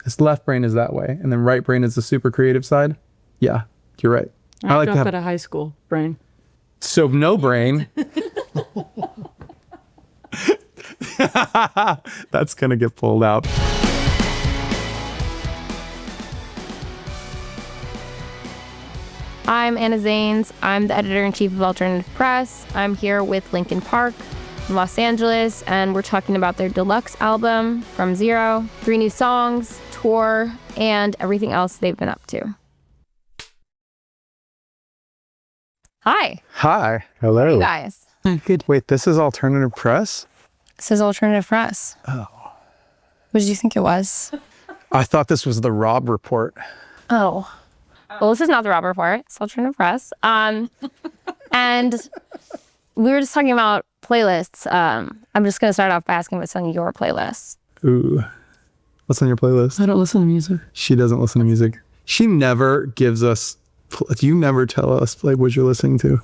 His left brain is that way, and then right brain is the super creative side. Yeah, you're right. I like that. At a high school brain. So no brain. That's gonna get pulled out. I'm Anna Zanes. I'm the editor-in-chief of Alternative Press. I'm here with Linkin Park in Los Angeles, and we're talking about their deluxe album, From Zero, 3 new songs, tour, and everything else they've been up to. Hi. Hi. Hello. Hey guys. Good. Wait, this is Alternative Press? This is Alternative Press. Oh. What did you think it was? I thought this was the Rob Report. Oh. Well, this is not the Rob Report. It's Alternative Press. And we were just talking about playlists. I'm just going to start off by asking what's on your playlist. Ooh. What's on your playlist? I don't listen to music. She doesn't listen to music. She never gives us... You never tell us like what you're listening to.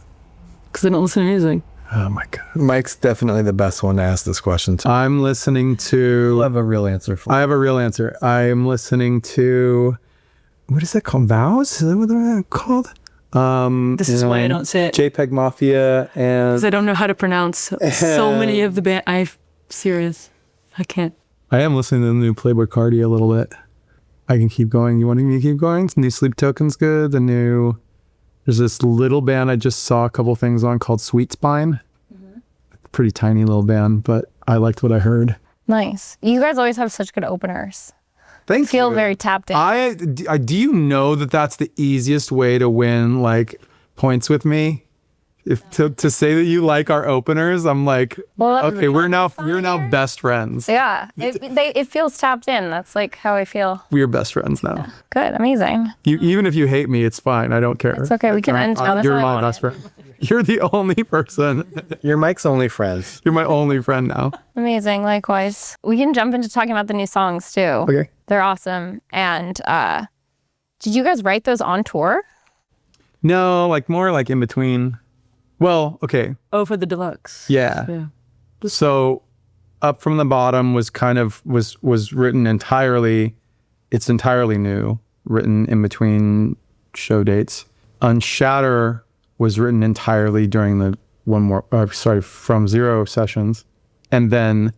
Because I don't listen to music. Oh my God. Mike's definitely the best one to ask this question to. I'm listening to... I have a real answer for I have a real answer. I'm listening to... What is that called? Vows? Is that what they're called? This is why I don't say it. JPEG Mafia and... Because I don't know how to pronounce so many of the band. I'm serious. I can't. I am listening to the new Playboi Carti a little bit. I can keep going. You want me to keep going? The new Sleep Token's good. There's this little band I just saw a couple things on called Sweet Spine. Mm-hmm. Pretty tiny little band, but I liked what I heard. Nice. You guys always have such good openers. Thank you. Feel very tapped in. Do you know that that's the easiest way to win like points with me? If to say that you like our openers, I'm like, well, okay, we're now best friends. Yeah, it feels tapped in. That's like how I feel. We're best friends now. Yeah. Good, amazing. Even if you hate me, it's fine. I don't care. It's okay. We can end. You're my best friend. You're the only person. You're Mike's only friend. You're my only friend now. Amazing. Likewise. We can jump into talking about the new songs too. Okay. They're awesome. And did you guys write those on tour? No, like more like in between. Well, okay. Oh, for the deluxe. Yeah. So Up From the Bottom was kind of was written entirely. It's entirely new, written in between show dates. Unshatter was written entirely during the From Zero sessions, and then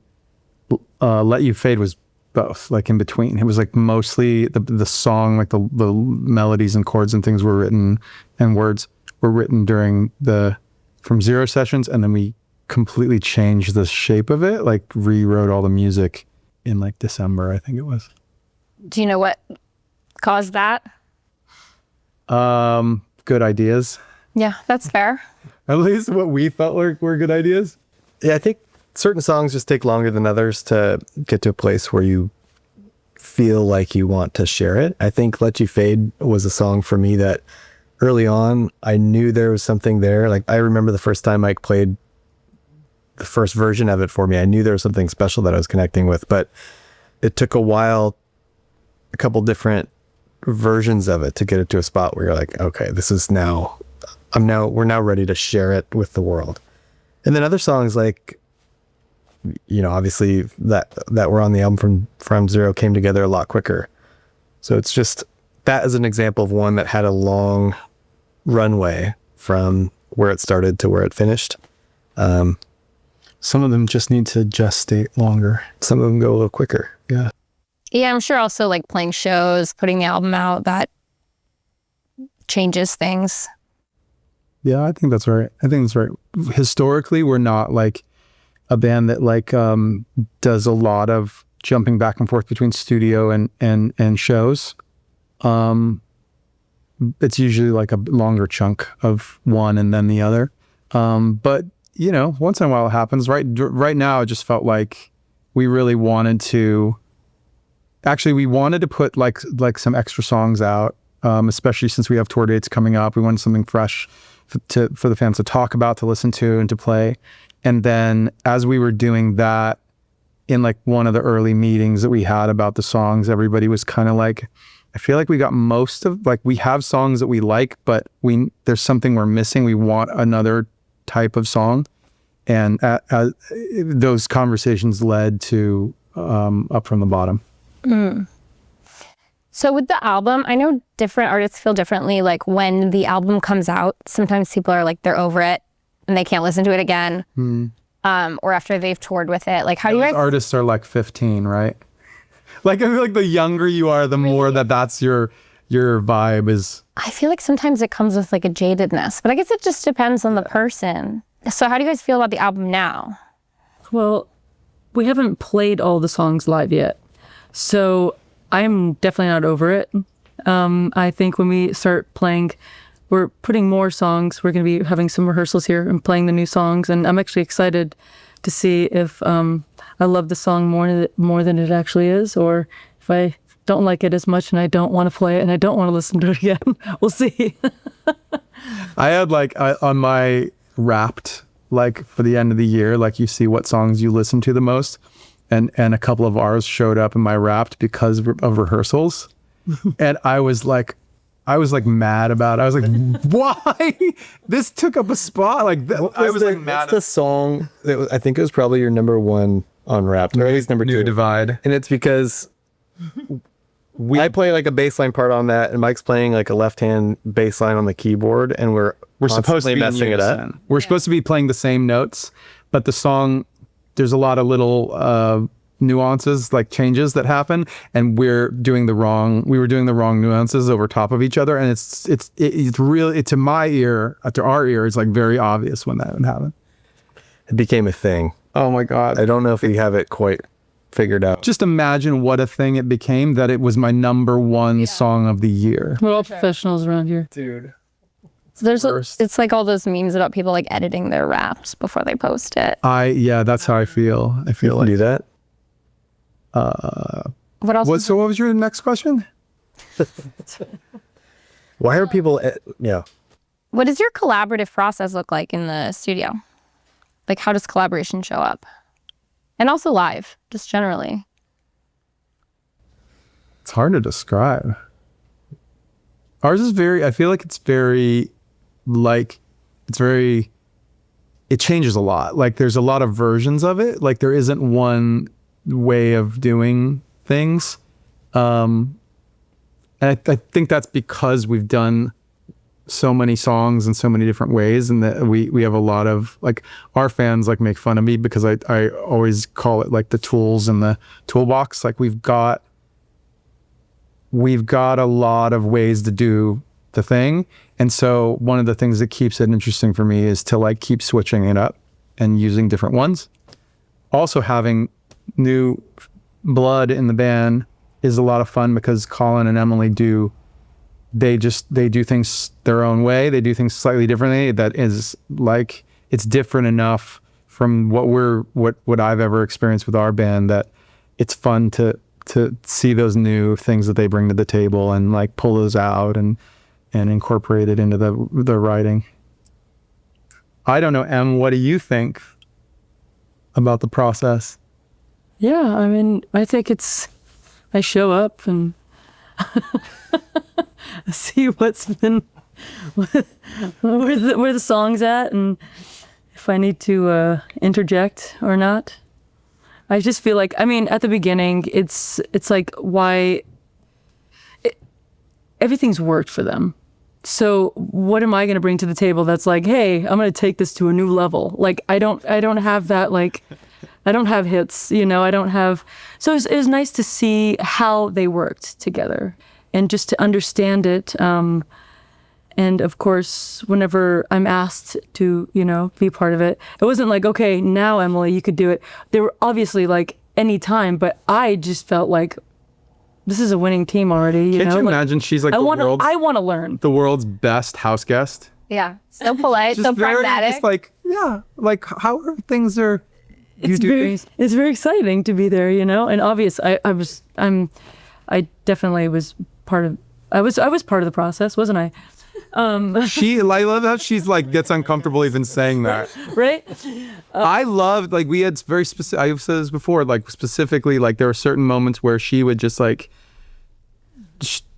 Let You Fade was both, like in between. It was like mostly the song, like the melodies and chords and things were written, and words were written during the From Zero sessions, and then we completely changed the shape of it, like rewrote all the music in like December, I think it was. Do you know what caused that? Good ideas. Yeah, that's fair. At least what we felt were good ideas. Yeah, I think certain songs just take longer than others to get to a place where you feel like you want to share it. I think Let You Fade was a song for me that early on, I knew there was something there. Like I remember the first time Mike played the first version of it for me, I knew there was something special that I was connecting with, but it took a while, a couple different versions of it to get it to a spot where you're like, okay, this is we're now ready to share it with the world. And then other songs like, obviously that were on the album from Zero came together a lot quicker. So it's just, that is an example of one that had a long runway from where it started to where it finished. Some of them just need to gestate longer. Some of them go a little quicker. Yeah. Yeah, I'm sure also like playing shows, putting the album out, that changes things. Yeah, I think that's right. Historically, we're not like a band that like does a lot of jumping back and forth between studio and shows. It's usually like a longer chunk of one and then the other. But once in a while it happens. Right now, it just felt like we really wanted to. Actually, we wanted to put like some extra songs out, especially since we have tour dates coming up. We wanted something fresh for the fans to talk about, to listen to, and to play. And then as we were doing that, in like one of the early meetings that we had about the songs, everybody was kind of like, I feel like we got most of, like, we have songs that we like, but there's something we're missing. We want another type of song. And those conversations led to Up From the Bottom. Mm. So with the album, I know different artists feel differently. Like when the album comes out, sometimes people are like, they're over it and they can't listen to it again. Or after they've toured with it. Like how do you guys... Artists are like 15, right? Like I feel like the younger you are, the more that's your vibe is. I feel like sometimes it comes with like a jadedness, but I guess it just depends on the person. So how do you guys feel about the album now? Well, we haven't played all the songs live yet. So I'm definitely not over it. I think when we start playing, we're putting more songs. We're going to be having some rehearsals here and playing the new songs. And I'm actually excited to see if I love the song more than it actually is, or if I don't like it as much and I don't want to play it and I don't want to listen to it again. We'll see. I had like on my Wrapped, like for the end of the year, like you see what songs you listen to the most. And a couple of ours showed up in my Wrapped because of rehearsals. And I was like mad about it. I was like, why? This took up a spot. Like I was like mad. What's the song that I think it was probably your number one on Wrapped, or at least number 2. New Divide. And it's because I play like a bass line part on that, and Mike's playing like a left-hand bass line on the keyboard, and we're supposed to be messing it up. We're supposed to be playing the same notes, but the song, there's a lot of little nuances, like changes that happen, and we were doing the wrong nuances over top of each other, and it's really, to my ear, to our ear, it's like very obvious when that would happen. It became a thing. Oh my God. I don't know if we have it quite figured out. Just imagine what a thing it became, that it was my number one song of the year. We're all professionals around here. Dude. So it's like all those memes about people like editing their raps before they post it. That's how I feel. I feel like do that. What else? So what was your next question? Why are people? What does your collaborative process look like in the studio? Like how does collaboration show up? And also live, just generally. It's hard to describe. Ours is I feel like it changes a lot. Like there's a lot of versions of it. Like there isn't one way of doing things. And I think that's because we've done so many songs in so many different ways, and that we have a lot of, like, our fans like make fun of me because I always call it like the tools in the toolbox. Like we've got a lot of ways to do the thing. And so one of the things that keeps it interesting for me is to like keep switching it up and using different ones. Also having new blood in the band is a lot of fun because Colin and Emily do things their own way. They do things slightly differently. That is like, it's different enough from what I've ever experienced with our band that it's fun to see those new things that they bring to the table and like pull those out and incorporate it into the writing. I don't know, Em, what do you think about the process? Yeah, I mean, I think I show up and see where the song's at, and if I need to interject or not. I just feel like, I mean, at the beginning, it's like everything's worked for them. So what am I going to bring to the table that's like, hey, I'm going to take this to a new level? Like, I don't have that, like, I don't have hits, I don't have. So it was nice to see how they worked together and just to understand it. And of course, whenever I'm asked to, be part of it, it wasn't like, okay, now Emily, you could do it. They were obviously like any time, but I just felt like this is a winning team already. Can't you imagine she's like I want to learn. The world's best house guest. Yeah, so polite, so pragmatic. Just like, yeah, like how are things are. It's very exciting to be there, and obvious. I definitely was part of. I was part of the process, wasn't I? I love how she's like gets uncomfortable even saying that. Right? I loved, like, we had very specific. I've said this before, like specifically, like there were certain moments where she would just like.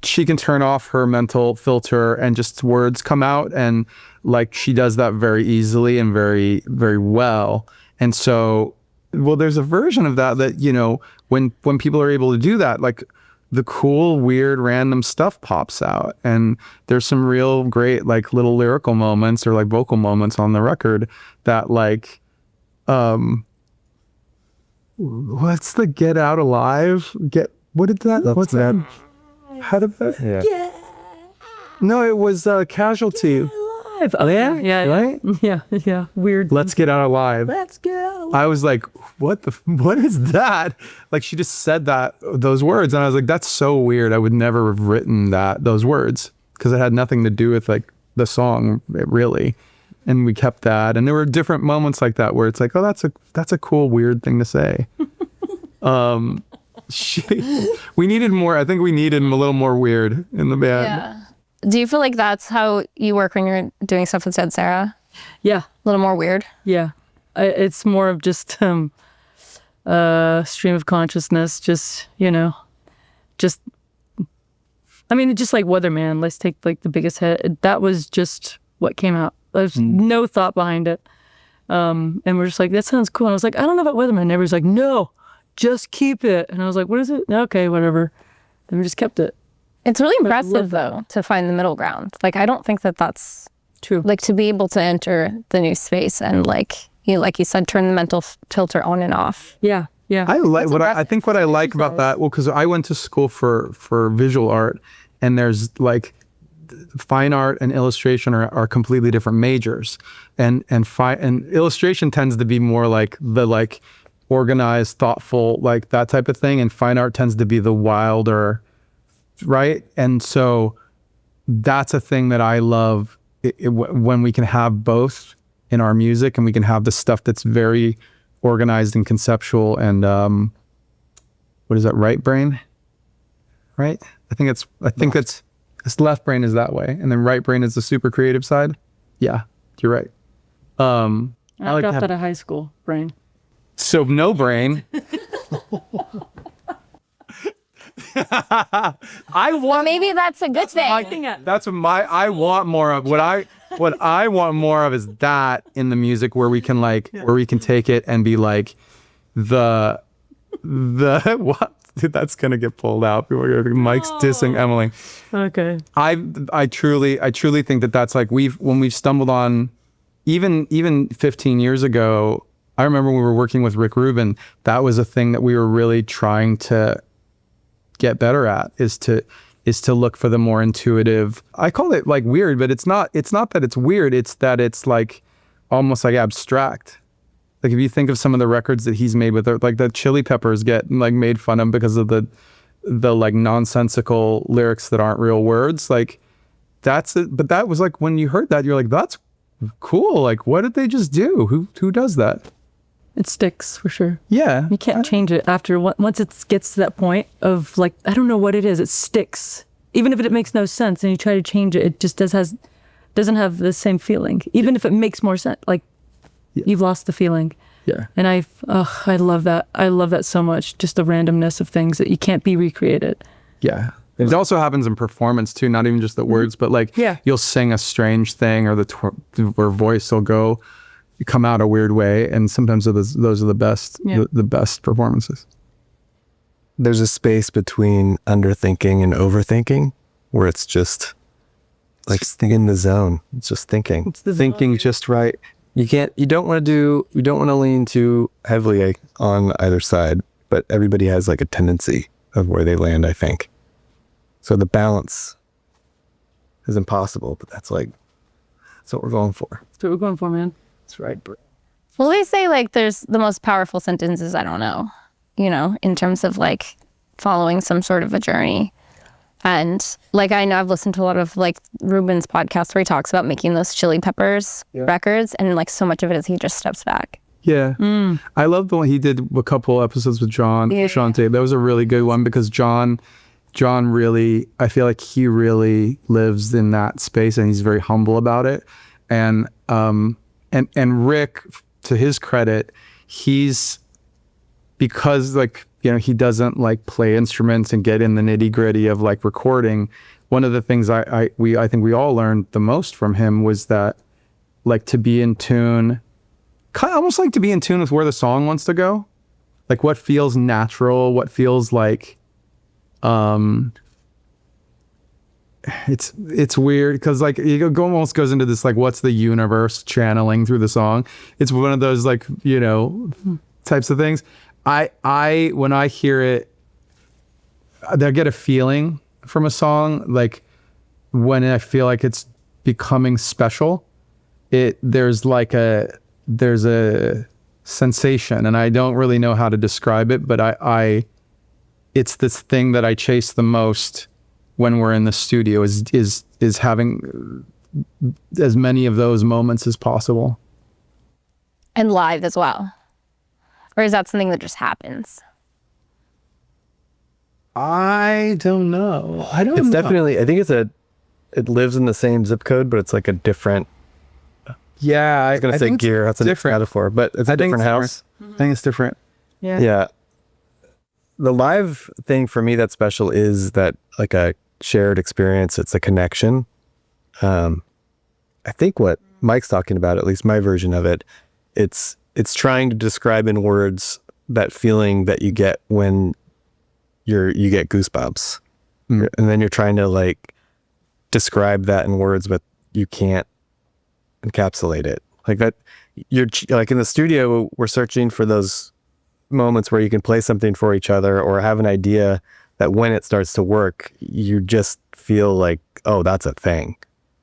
She can turn off her mental filter and just words come out, and like she does that very easily and very, very well. And so, well, there's a version of that when people are able to do that, like the cool, weird, random stuff pops out. And there's some real great like little lyrical moments or like vocal moments on the record that like, what's the Get Out Alive? What did that? What's that? How did that? Yeah. No, it was Casualty. Oh, yeah. Right? Yeah. Weird. Let's Get Out Alive. Let's go. I was like, what is that? Like she just said those words. And I was like, that's so weird. I would never have written those words because it had nothing to do with like the song really. And we kept that. And there were different moments like that where it's like, oh, that's a cool, weird thing to say. We needed more. I think we needed a little more weird in the band. Yeah. Do you feel like that's how you work when you're doing stuff with Zed Sarah? Yeah. A little more weird? Yeah. It's more of just stream of consciousness, just just like Weatherman. Let's take like the biggest hit. That was just what came out. There's no thought behind it. And we're just like, that sounds cool. And I was like, I don't know about Weatherman. And everybody's like, no, just keep it. And I was like, what is it? Okay, whatever. And we just kept it. It's really impressive, though, to find the middle ground. Like, I don't think that that's true. Like, to be able to enter the new space and, like you said, turn the mental filter on and off. Yeah. I like I think what I like about that. Well, because I went to school for visual art, and there's like fine art and illustration are completely different majors, and illustration tends to be more like the like organized, thoughtful, like that type of thing, and fine art tends to be the wilder. Right. And so that's a thing that I love when we can have both in our music, and we can have the stuff that's very organized and conceptual and what is that, right brain? Right? I think it's left brain is that way. And then right brain is the super creative side. Yeah, you're right. I dropped out of high school, brain. So no brain. Maybe that's a good thing. I want more of what I want more of is that in the music where we can where we can take it and be like the what, dude, that's gonna get pulled out. Mike's dissing Emily. Okay. I truly think that's like when we've stumbled on even 15 years ago. I remember when we were working with Rick Rubin, that was a thing that we were really trying to get better at is to look for the more intuitive. I call it like weird, but it's not that it's weird, it's that it's like almost like abstract. Like if you think of some of the records that he's made with like the Chili Peppers get like made fun of because of the like nonsensical lyrics that aren't real words. Like that's it. But that was like when you heard that, you're like, that's cool. Like what did they just do? Who does that? It sticks for sure. Yeah. You can't change it after once it gets to that point of like, I don't know what it is. It sticks. Even if it makes no sense and you try to change it, it just doesn't have the same feeling. Even if it makes more sense, like you've lost the feeling. Yeah. And I love that. I love that so much. Just the randomness of things that you can't be recreated. Yeah. It also happens in performance too, not even just the words, but like you'll sing a strange thing or or voice will come out a weird way, and sometimes those are the best the best performances. There's a space between underthinking and overthinking where it's just like in the zone. It's just thinking. It's the thinking just right. You don't want to lean too heavily on either side, but everybody has like a tendency of where they land, I think. So the balance is impossible, but that's what we're going for. That's what we're going for, man. That's right, bro. Well, they say like there's the most powerful sentences, I don't know, in terms of like following some sort of a journey. And like I know I've listened to a lot of like Rubin's podcast where he talks about making those Chili Peppers records, and like so much of it is he just steps back. Yeah. I love the one he did a couple episodes with John Shante. That was a really good one because John really, I feel like he really lives in that space and he's very humble about it. And Rick, to his credit, because like, he doesn't like play instruments and get in the nitty gritty of like recording. One of the things I think we all learned the most from him was that like to be in tune, kind of almost like to be in tune with where the song wants to go. Like what feels natural, what feels like It's weird because like it almost goes into this like what's the universe channeling through the song. It's one of those like types of things. I when I hear it, I get a feeling from a song like when I feel like it's becoming special. There's a sensation, and I don't really know how to describe it, but it's this thing that I chase the most when we're in the studio is having as many of those moments as possible. And live as well. Or is that something that just happens? I don't know. It's definitely, I think it lives in the same zip code, but it's like a different, yeah, I was going to say gear, that's a different metaphor, but it's a different house. I think it's different. Yeah. The live thing for me that's special is that like a shared experience. It's a connection. I think what Mike's talking about, at least my version of it, it's trying to describe in words that feeling that you get when you get goosebumps. And then you're trying to like describe that in words, but you can't encapsulate it. Like that, you're like in the studio, we're searching for those moments where you can play something for each other or have an idea that when it starts to work, you just feel like, oh, that's a thing.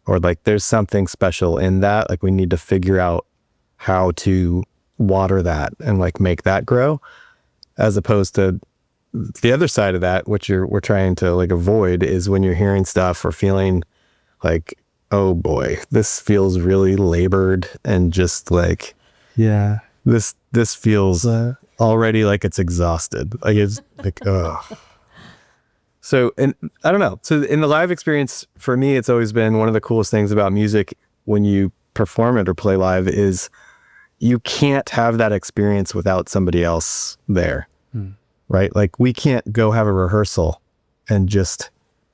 Or like there's something special in that. Like we need to figure out how to water that and like make that grow, as opposed to the other side of that, which we're trying to like avoid, is when you're hearing stuff or feeling like, oh boy, this feels really labored and just like, Yeah. this feels already like it's exhausted. Like it's like, ugh. So, and I don't know. So in the live experience, for me, it's always been one of the coolest things about music when you perform it or play live is you can't have that experience without somebody else there, right? Like we can't go have a rehearsal and just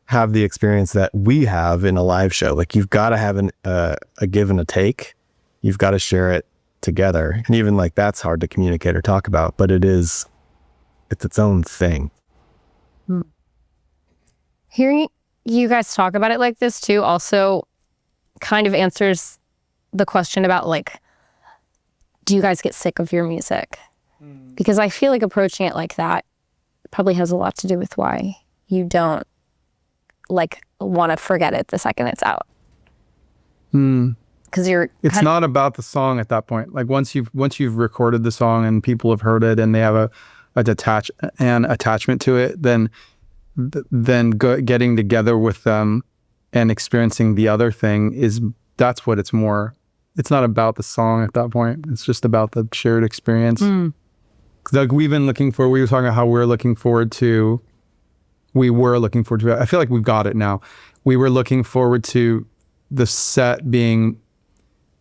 have the experience that we have in a live show. Like you've got to have a give and a take. You've got to share it together. And even like that's hard to communicate or talk about, but it's its own thing. Hearing you guys talk about it like this too also kind of answers the question about like, do you guys get sick of your music? Because I feel like approaching it like that probably has a lot to do with why you don't like want to forget it the second it's out. Because it's not about the song at that point. Like once you've recorded the song and people have heard it and they have an attachment to it, then getting together with them and experiencing the other thing that's what it's more. It's not about the song at that point. It's just about the shared experience. Like we were talking about how we were looking forward to it. I feel like we've got it now. We were looking forward to the set being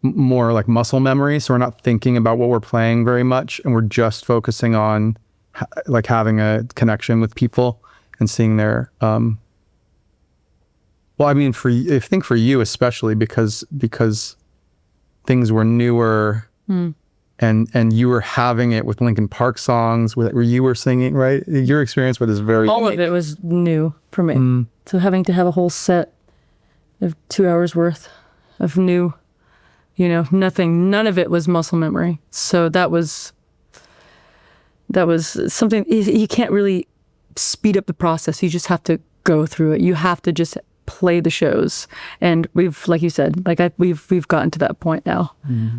more like muscle memory. So we're not thinking about what we're playing very much. And we're just focusing on like having a connection with people and seeing their, well, I mean, I think for you especially because things were newer and you were having it with Linkin Park songs where you were singing, right? Your experience with it is very all of it was new for me. So having to have a whole set of 2 hours worth of new, none of it was muscle memory. So that was something you can't really speed up the process. You just have to go through it. You have to just play the shows. And we've, like you said, we've gotten to that point now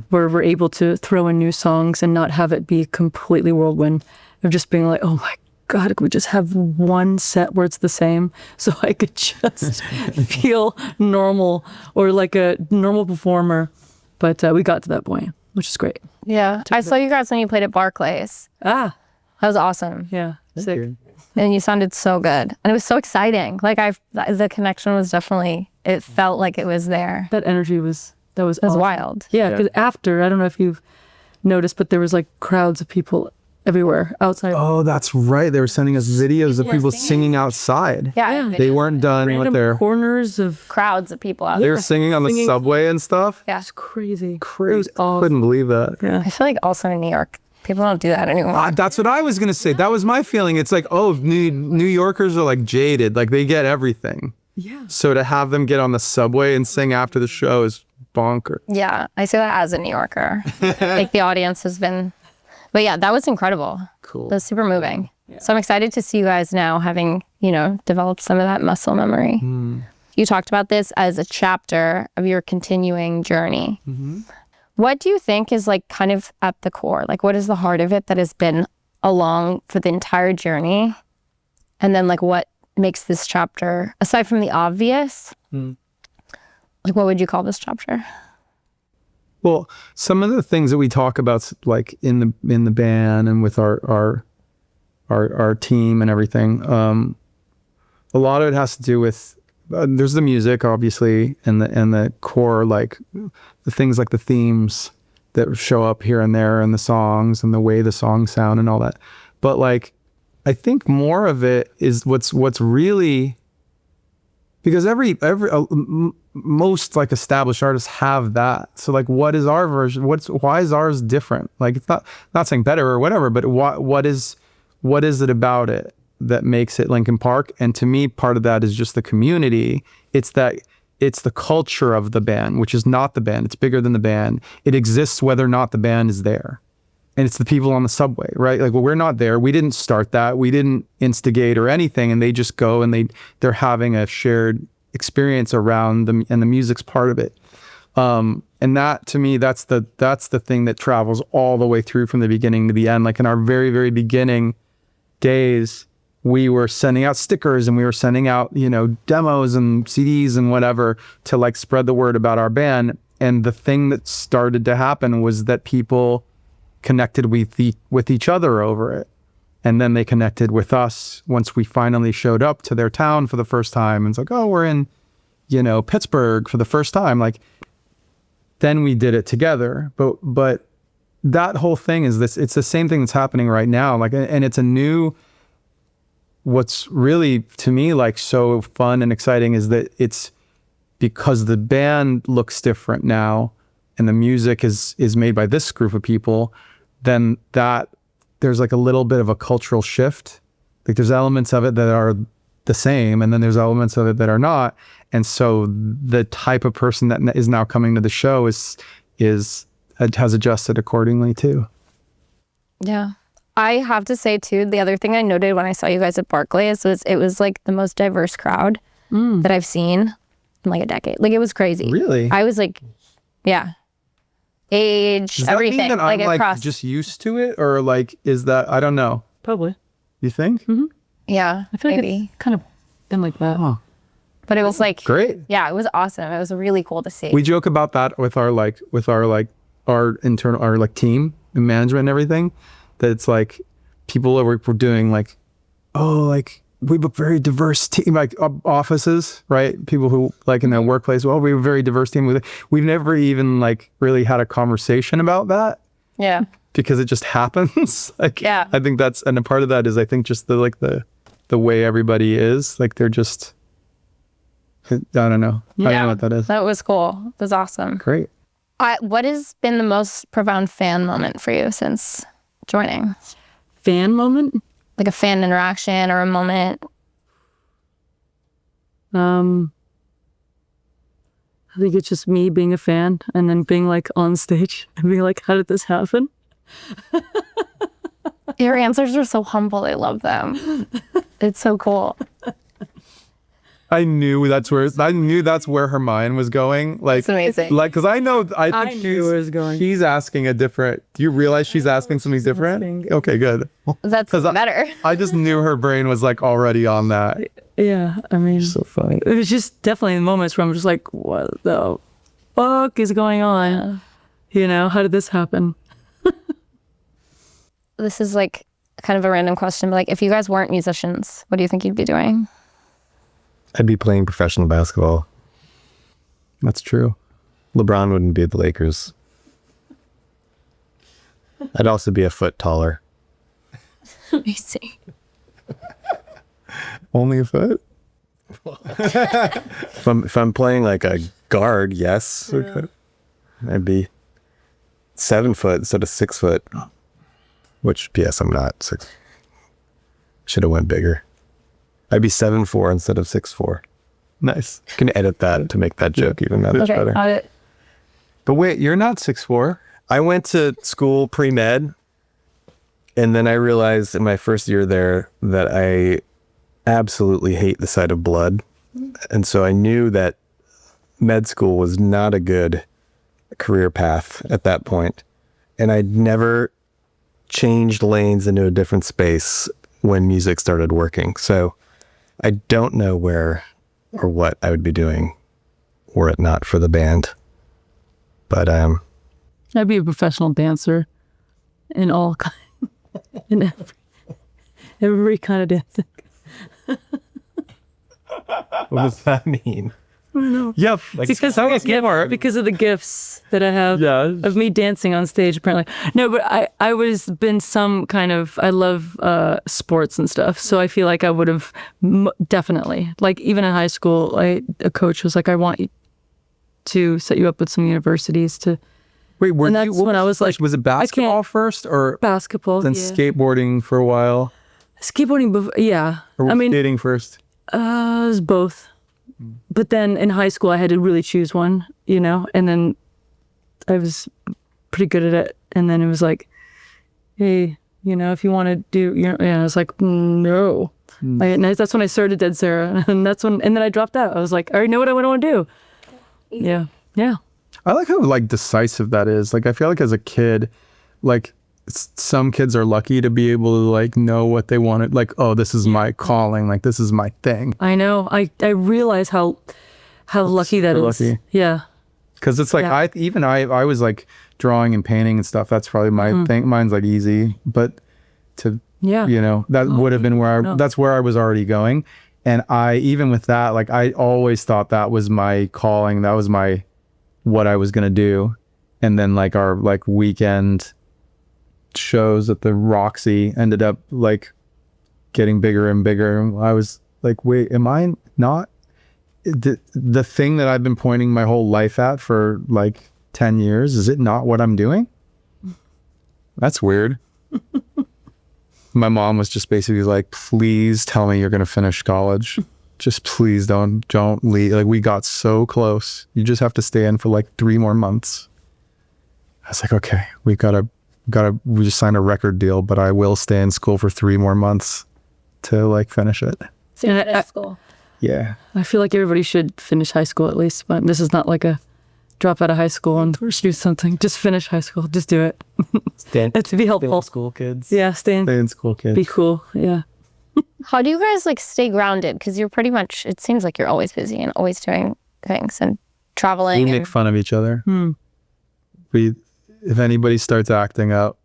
where we're able to throw in new songs and not have it be completely whirlwind of just being like, oh my God, could we just have one set where it's the same so I could just feel normal or like a normal performer. But we got to that point, which is great. Yeah. I saw you guys when you played at Barclays. That was awesome. Yeah. Sick. And you sounded so good. And it was so exciting. Like the connection was definitely, it felt like it was there. That energy was awesome. Wild. Yeah, because after, I don't know if you've noticed, but there was like crowds of people everywhere outside. Oh, that's right. They were sending us videos of people singing outside. Yeah. They weren't done with their corners of crowds of people out They there. were singing on the subway and stuff. Yeah. It's crazy. Crazy. Couldn't believe that. Yeah. I feel like also in New York, People don't do that anymore. That's what I was gonna say. That was my feeling. It's like, oh, New Yorkers are like jaded, like they get everything. Yeah. So to have them get on the subway and sing after the show is bonker. Yeah, I say that as a New Yorker. Like the audience has been, but yeah, that was incredible. Cool. That was super moving. Yeah. So I'm excited to see you guys now having, developed some of that muscle memory. You talked about this as a chapter of your continuing journey. What do you think is like kind of at the core? Like what is the heart of it that has been along for the entire journey? And then like what makes this chapter, aside from the obvious, like what would you call this chapter? Well, some of the things that we talk about, like in the band and with our team and everything, a lot of it has to do with there's the music, obviously, and the core, like the things like the themes that show up here and there, and the songs and the way the songs sound and all that. But like, I think more of it is what's really, because most like established artists have that. So like, what is our version? Why is ours different? Like, it's not saying better or whatever, but what is it about it that makes it Linkin Park? And to me, part of that is just the community. It's the culture of the band, which is not the band. It's bigger than the band. It exists whether or not the band is there. And it's the people on the subway, right? Like, well, we're not there. We didn't start that. We didn't instigate or anything. And they just go and they're having a shared experience around them, and the music's part of it. And that, to me, that's the thing that travels all the way through from the beginning to the end. Like in our very, very beginning days, we were sending out stickers and we were sending out, demos and CDs and whatever to like spread the word about our band. And the thing that started to happen was that people connected with each other over it. And then they connected with us once we finally showed up to their town for the first time. And it's like, oh, we're in, Pittsburgh for the first time. Like, then we did it together. But that whole thing is this, it's the same thing that's happening right now. Like, and it's a new, what's really, to me, like so fun and exciting is that it's because the band looks different now and the music is made by this group of people, then that there's like a little bit of a cultural shift. Like there's elements of it that are the same, and then there's elements of it that are not. And so the type of person that is now coming to the show has adjusted accordingly too. Yeah. I have to say too, the other thing I noted when I saw you guys at Barclays was it was like the most diverse crowd that I've seen in like a decade. Like it was crazy. Really? I was like, yeah. Age, Does that everything. mean that I'm like across. just used to it, or like is that, I don't know. Probably. You think? Mm-hmm. Yeah. I feel like maybe. it's kind of been like that. Oh, But it was like great. Yeah, it was awesome. It was really cool to see. We joke about that with our internal team and management and everything. That it's like people we're doing like, oh, like we have a very diverse team, like offices, right? People who like in their workplace. Well, we have a very diverse team. We've never even like really had a conversation about that. Yeah. Because it just happens. Like, yeah. I think and a part of that is I think just the way everybody is. Like they're just, I don't know. Yeah. I don't know what that is. That was cool. It was awesome. Great. What has been the most profound fan moment for you since joining? Fan moment? Like a fan interaction or a moment? I think it's just me being a fan and then being like on stage and being like, how did this happen? Your answers are so humble. I love them. It's so cool. I knew that's where her mind was going. Like, it's amazing. Like, because I think I knew where it was going. She's asking a different. Do you realize she's asking something different? Okay, good. That's better. I just knew her brain was like already on that. Yeah, I mean, So funny. it was just definitely the moments where I'm just like, what the fuck is going on? How did this happen? This is like kind of a random question, but like if you guys weren't musicians, what do you think you'd be doing? I'd be playing professional basketball. That's true. LeBron wouldn't be at the Lakers. I'd also be a foot taller. Amazing. Only a foot? If I'm playing like a guard, yes. Okay. I'd be 7 foot instead of 6 foot. which P.S. I'm not 6. Should have went bigger. I'd be 7'4" instead of 6'4". Nice. You can edit that to make that joke even that much better. But wait, you're not 6'4". I went to school pre-med, and then I realized in my first year there that I absolutely hate the sight of blood. And so I knew that med school was not a good career path at that point. And I'd never changed lanes into a different space when music started working. So I don't know where or what I would be doing were it not for the band. But I'd be a professional dancer in all in every kind of dancing. what does that mean? I don't know. Yep. Like, because of the gifts that I have of me dancing on stage, apparently. No, but I was been some kind of, I love sports and stuff. So I feel like I would have definitely, like even in high school, a coach was like, I want you to set you up with some universities to. Wait, and that's when I was like, was it basketball first or basketball? Then skateboarding for a while? Skateboarding, yeah. Or skating first? It was both. But then in high school, I had to really choose one, and then I was pretty good at it. And then it was like, hey, if you want to do, I was like, no. And that's when I started Dead Sarah. And then I dropped out. I was like, I already know what I want to do. Yeah. Yeah. I like how decisive that is. Like, I feel like as a kid, some kids are lucky to be able to know what they wanted. Like, oh, this is my calling. Like, this is my thing. I know. I realize how lucky that is. Lucky. Yeah. Because it's like, I was drawing and painting and stuff. That's probably my thing. Mine's easy, but that would have been that's where I was already going. And even with that, I always thought that was my calling. That was what I was going to do. And then our weekend shows at the Roxy ended up getting bigger and bigger. I was like, wait, am I not the thing that I've been pointing my whole life at for 10 years? Is it not what I'm doing? That's weird. My mom was just basically like, please tell me you're going to finish college. Just please don't leave. We got so close. You just have to stay in for 3 more months. I was like, okay, we just signed a record deal, but I will stay in school for 3 more months to finish it. Finish school. Yeah. I feel like everybody should finish high school at least, but this is not a drop out of high school and do something. Just finish high school. Just do it. It's to be helpful. Stay in school, kids. Yeah, stay in school, kids. Be cool. Yeah. How do you guys stay grounded? Because you're pretty much, it seems like you're always busy and always doing things and traveling. We make fun of each other. If anybody starts acting up,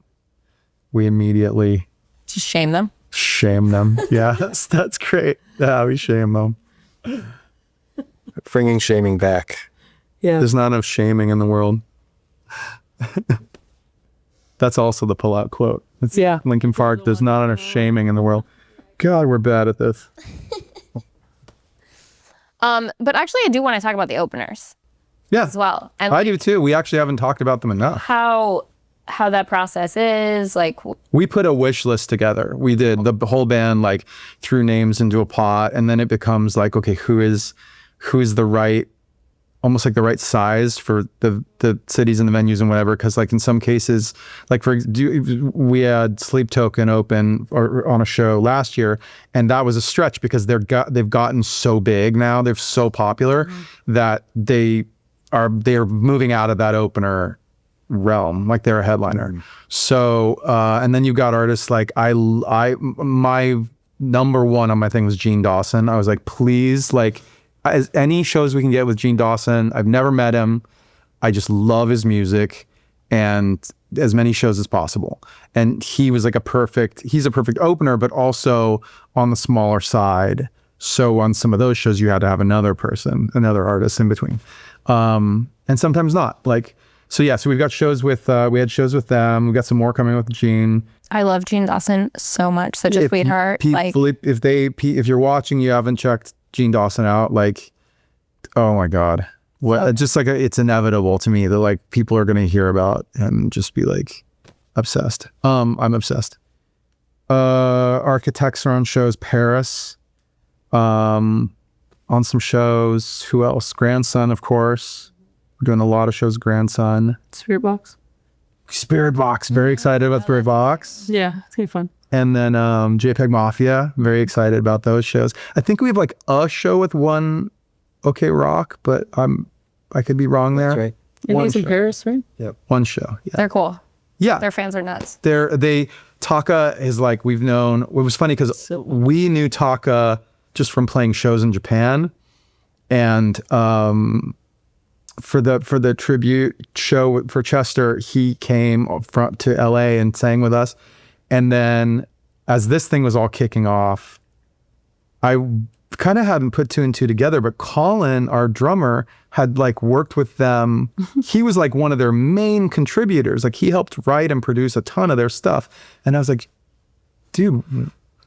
we immediately just shame them. Yeah, that's great. Yeah, we shame them. Bringing shaming back. Yeah. There's not enough shaming in the world. That's also the pull-out quote. It's Linkin Park. There's not enough shaming in the world. God, we're bad at this. But actually, I do want to talk about the openers. Yeah, as well. And I do too. We actually haven't talked about them enough. How that process is We put a wish list together. We did the whole band threw names into a pot, and then it becomes okay, who is the right, almost the right size for the cities and the venues and whatever. Because in some cases, we had Sleep Token open or on a show last year, and that was a stretch because they've gotten so big now, they're so popular that they are moving out of that opener realm, they're a headliner. So and then you've got artists my number one on my thing was Gene Dawson. I was like, please, as any shows we can get with Gene Dawson. I've never met him. I just love his music, and as many shows as possible. And he was he's a perfect opener, but also on the smaller side. So on some of those shows, you had to have another artist in between. And sometimes not. So we've got shows with, we had shows with them. We've got some more coming with Gene. I love Gene Dawson so much. Such a sweetheart. If you're watching, you haven't checked Gene Dawson out, oh my God. What? Just it's inevitable to me that people are going to hear about and just be Obsessed. I'm obsessed. Architects are on shows. Paris. On some shows. Who else? Grandson, of course. We're doing a lot of shows. Grandson. Spirit Box. Spirit Box. Very excited about Spirit Box. Yeah, it's gonna be fun. And then JPEG Mafia. Very excited about those shows. I think we have like a show with one OK Rock, but I could be wrong there. That's right. And he's in Paris, right? One show. Yeah. They're cool. Yeah. Their fans are nuts. Taka is like, we've known, it was funny because we knew Taka just from playing shows in Japan. And for the tribute show for Chester, he came to LA and sang with us. And then as this thing was all kicking off, I kind of hadn't put two and two together, but Colin, our drummer, had like worked with them. He was like one of their main contributors. Like he helped write and produce a ton of their stuff. And I was like, dude,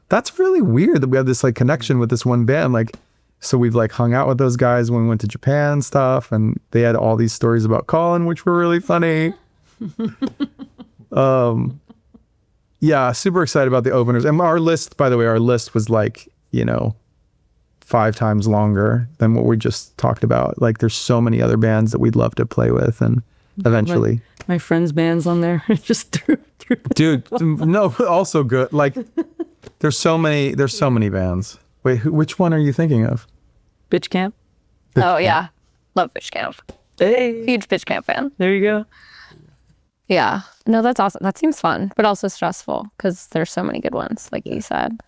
that's really weird that we have this like connection with this one band. Like, so we've like hung out with those guys when we went to Japan and stuff. And they had all these stories about Colin, which were really funny. Yeah, super excited about the openers. And our list, by the way, was like, 5 times longer than what we just talked about. Like there's so many other bands that we'd love to play with and eventually. My friends' band's on there. Just through. Dude, no, also good. Like there's so many bands. Wait, which one are you thinking of? Bitch Camp. Oh yeah. Love Bitch Camp. Hey. Huge Bitch Camp fan. There you go. Yeah. No, that's awesome. That seems fun, but also stressful because there's so many good ones, like you said.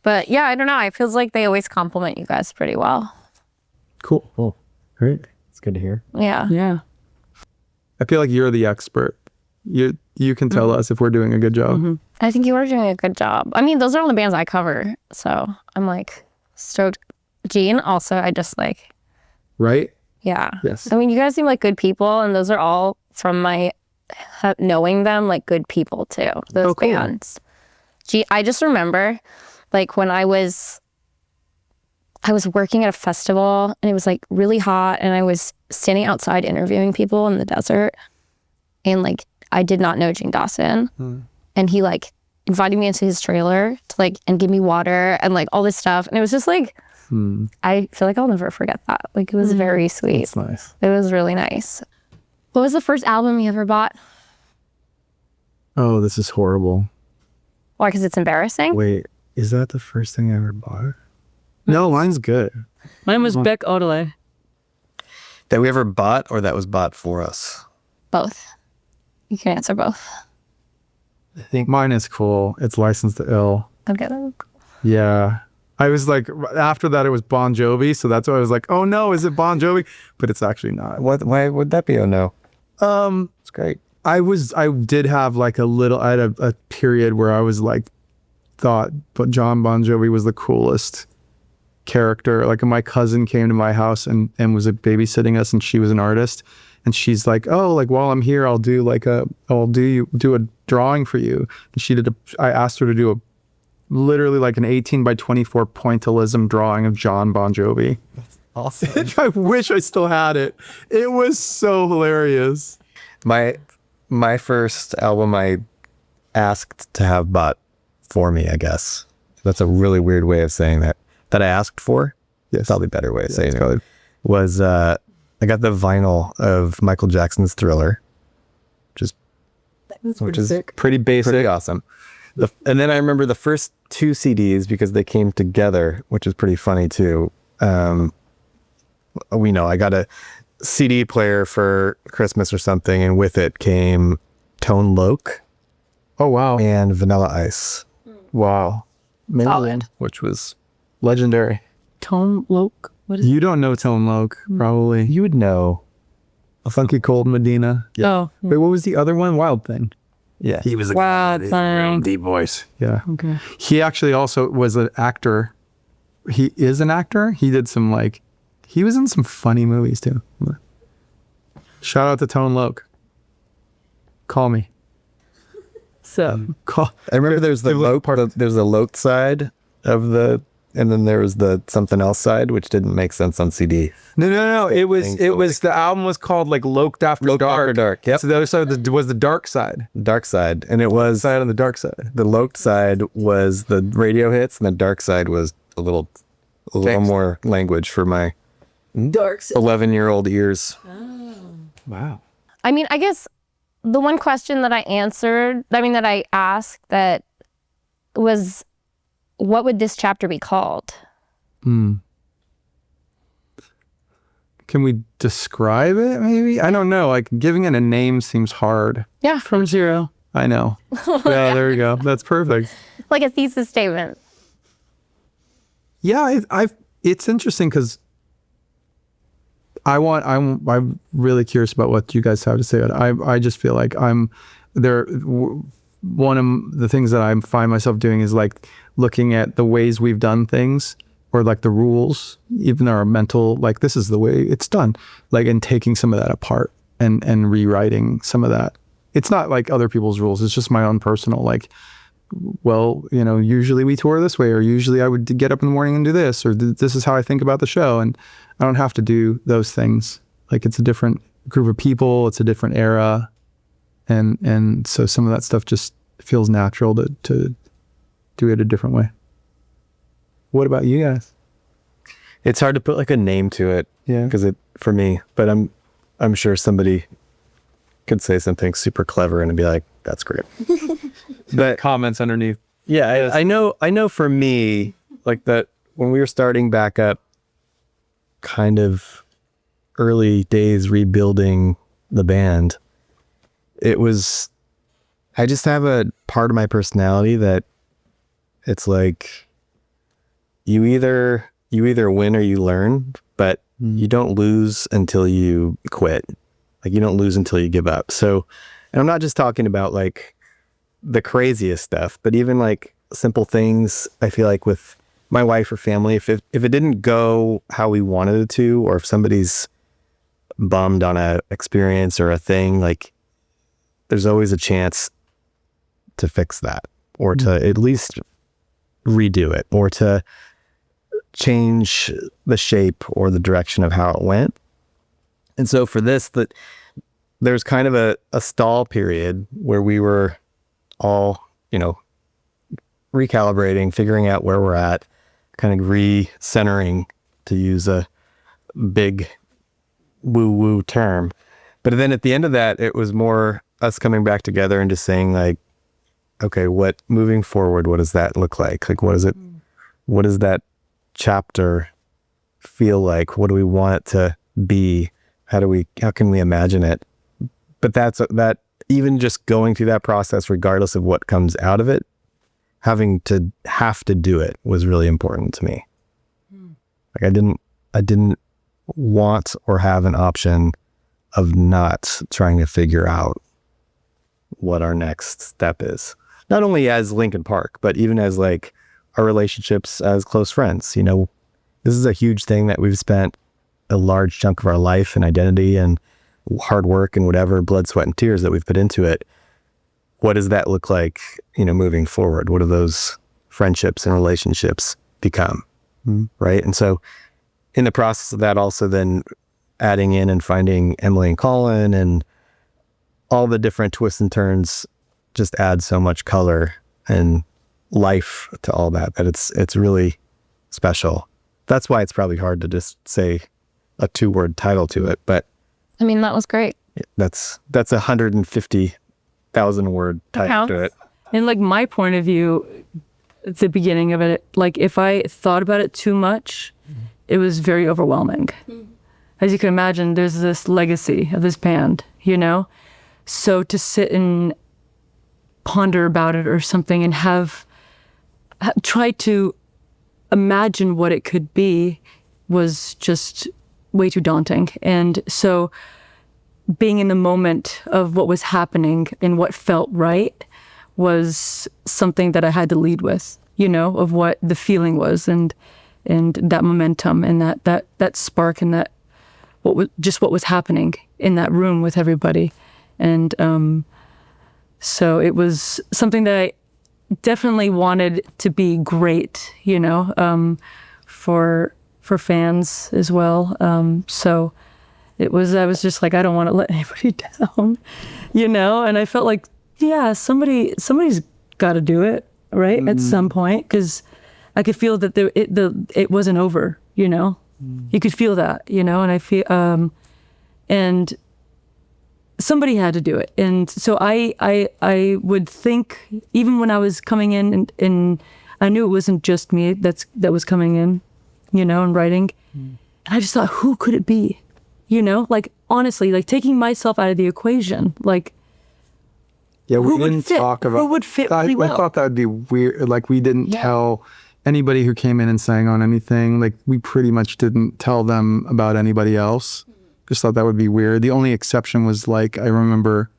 But yeah, I don't know. It feels like they always compliment you guys pretty well. Cool. Great. It's good to hear. Yeah. Yeah. I feel like you're the expert. You can tell us if we're doing a good job. Mm-hmm. I think you are doing a good job. I mean, those are all the bands I cover. So I'm like stoked. Gene, also, I just like. Right? Yeah. Yes. I mean, you guys seem like good people. And those are all from my knowing them, like good people too. Those cool. bands. I just remember like when I was working at a festival and it was like really hot and I was standing outside interviewing people in the desert and like I did not know Gene Dawson and he like invited me into his trailer to like and give me water and like all this stuff and it was just like I feel like I'll never forget that. Like it was very sweet. That's nice. It was really nice. What was the first album you ever bought? Oh, this is horrible. Why? Because it's embarrassing? Wait, is that the first thing I ever bought? No, mine's good. Mine was Beck Odelay. That we ever bought or that was bought for us? Both. You can answer both. I think mine is cool. It's Licensed to Ill. Okay. Yeah. I was like, after that, it was Bon Jovi. So that's why I was like, oh no, is it Bon Jovi? But it's actually not. Why would that be? Oh no. It's great. I did have like I had a period where I was like, thought but John Bon Jovi was the coolest character. Like my cousin came to my house and was babysitting us and she was an artist. And she's like, oh, like while I'm here, I'll do a drawing for you. And I asked her to do literally like an 18 by 24 pointillism drawing of John Bon Jovi. That's awesome. I wish I still had it. It was so hilarious. My first album I asked to have bought for me, I guess. That's a really weird way of saying that. That I asked for? Yes. Probably a better way of saying it. Was I got the vinyl of Michael Jackson's Thriller, which is pretty basic. Pretty awesome. And then I remember the first 2 CDs because they came together, which is pretty funny too. We know I got a CD player for Christmas or something, and with it came Tone Loc. Oh, wow. And Vanilla Ice. Wow. Solid. Which was legendary. Tone Loc. What is You don't know Tone Loc, probably. You would know. A Funky Cold Medina. it? Oh. Wait, what was the other one? Wild Thing. Yeah. He was a Wild Thing. deep voice. Yeah. Okay. He actually also was an actor. He is an actor. He did he was in some funny movies too. Shout out to Tone Loc. Call me. So Call. I remember there's the Loc side of the and then there was the something else side, which didn't make sense on CD. No. It was the album was called like Loked After Loked Dark. After Dark, yep. So the other side was the dark side. Dark side, and it was Side on the dark side. the Loked side was the radio hits, and the dark side was a little more language for my Dark side. 11-year-old ears. Wow. I mean, I guess the one question that I asked that was, what would this chapter be called? Can we describe it maybe? I don't know. Like giving it a name seems hard. Yeah, from zero. I know. Yeah, there we go. That's perfect. Like a thesis statement. Yeah, it's interesting because I'm really curious about what you guys have to say. I just feel like I'm there. One of the things that I find myself doing is like looking at the ways we've done things, or like the rules, even our mental, like this is the way it's done, like, and taking some of that apart and rewriting some of that. It's not like other people's rules. It's just my own personal, like, well, usually we tour this way, or usually I would get up in the morning and do this, or this is how I think about the show. And I don't have to do those things. Like it's a different group of people. It's a different era. And so some of that stuff just feels natural to do it a different way. What about you guys? It's hard to put like a name to it, because for me, but I'm sure somebody could say something super clever and be like, that's great. But Comments underneath. yeah, I know for me, like that when we were starting back up, kind of early days rebuilding the band, I just have a part of my personality that it's like you either win or you learn, but you don't lose until you quit. Like you don't lose until you give up. So, and I'm not just talking about like the craziest stuff, but even like simple things. I feel like with my wife or family, if it didn't go how we wanted it to, or if somebody's bummed on a experience or a thing, like there's always a chance to fix that, or to at least redo it, or to change the shape or the direction of how it went. And so for this, there's kind of a stall period where we were all, recalibrating, figuring out where we're at, kind of recentering, to use a big woo-woo term. But then at the end of that, it was more us coming back together and just saying like, okay, moving forward, what does that look like? Like, what does that chapter feel like? What do we want it to be? How can we imagine it? But that even just going through that process, regardless of what comes out of it, have to do it was really important to me. Like I didn't want or have an option of not trying to figure out what our next step is. Not only as Linkin Park, but even as like our relationships as close friends. This is a huge thing that we've spent a large chunk of our life and identity and hard work and whatever, blood, sweat, and tears that we've put into it. What does that look like, moving forward? What do those friendships and relationships become? Right? And so in the process of that, also then adding in and finding Emily and Colin and all the different twists and turns just add so much color and life to all that it's really special. That's why it's probably hard to just say a 2-word title to it, but I mean, that was great. that's 150,000 word title to it. And like my point of view at the beginning of it, like if I thought about it too much, it was very overwhelming. As you can imagine, there's this legacy of this band, So to sit and ponder about it or something and try to imagine what it could be was just way too daunting. And so being in the moment of what was happening and what felt right was something that I had to lead with, of what the feeling was and that momentum and that spark and that what was happening in that room with everybody. And so it was something that definitely wanted to be great, you know, for fans as well. So I was just like, I don't want to let anybody down, you know? And I felt like, yeah, somebody's got to do it, right? At some point, because I could feel that it wasn't over, you know? You could feel that, you know? And I feel, and somebody had to do it. And so I would think, even when I was coming in and I knew it wasn't just me that was coming in, you know, and writing. And I just thought, who could it be? You know, like, honestly, like, taking myself out of the equation, like, Yeah, we who would didn't fit? talk about. Who would fit really well? I thought that would be weird. Like, we didn't tell anybody who came in and sang on anything. Like, we pretty much didn't tell them about anybody else. Just thought that would be weird. The only exception was, like, I remember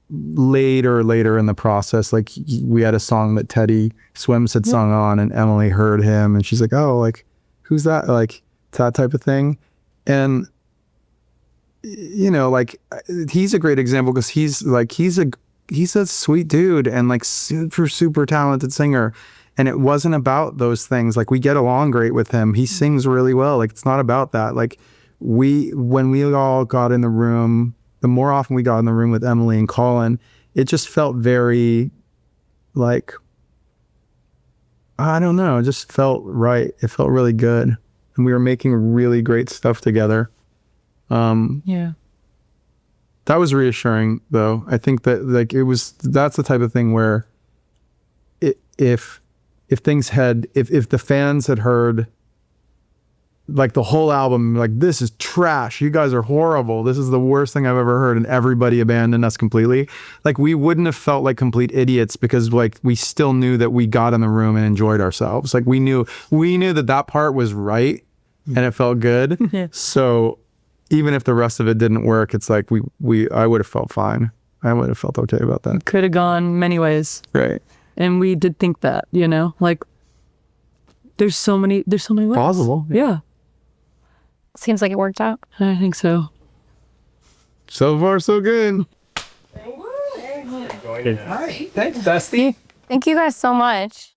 later in the process, like, we had a song that Teddy Swims had sung on, and Emily heard him, and she's like, "Oh, like, who's that?" Like, that type of thing. And you know, like, he's a great example because he's a sweet dude and, like, super talented singer. And it wasn't about those things. Like, we get along great with him. He sings really well. Like, it's not about that. Like, when we all got in the room, the more often we got in the room with Emily and Colin, it just felt very, like, I don't know, it just felt right. It felt really good. And we were making really great stuff together. Yeah. That was reassuring, though. I think that, like, that's the type of thing where if the fans had heard, like, the whole album, like, this is trash, you guys are horrible, this is the worst thing I've ever heard, and everybody abandoned us completely, like, we wouldn't have felt like complete idiots, because, like, we still knew that we got in the room and enjoyed ourselves. Like, we knew that part was right and it felt good. Yeah. So even if the rest of it didn't work, it's like I would have felt fine. I would have felt okay about that. Could have gone many ways. Right. And we did think that, you know, like, there's so many ways. Possible. Yeah. Seems like it worked out. I think so. So far, so good. All right. Thanks, Dusty. Thank you guys so much.